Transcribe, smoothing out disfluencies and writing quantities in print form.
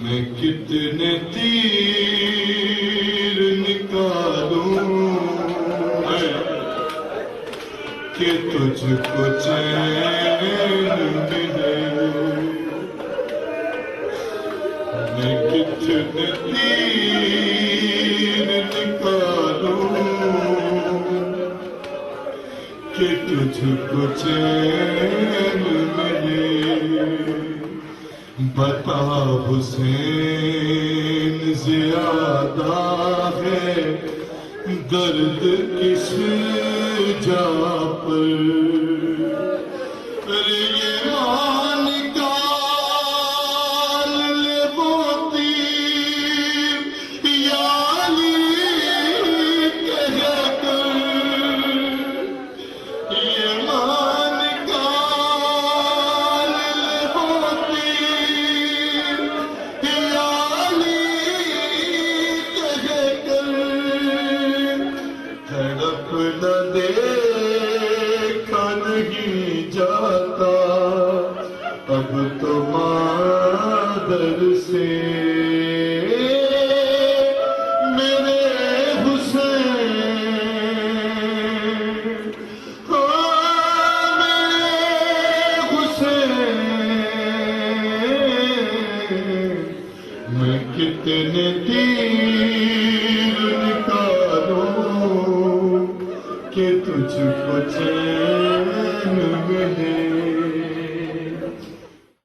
میں کتنے تیر نکالوں کہ تجھ کو چین ملے میں کتنے تیر نکالوں کہ تجھ کو چین ملے بتا حسین زیادہ ہے درد کس جا پر یہ مان نکال لے وہ تیر یا علی کہہ کر یہ مان نکال لے وہ تیر یا علی کہہ کر تڑپ نہ دیکھا نہیں جاتا اب تو مادر سے میرے حسین میرے حسین میں کتنے تیر نکالوں کہ تجھ کو چین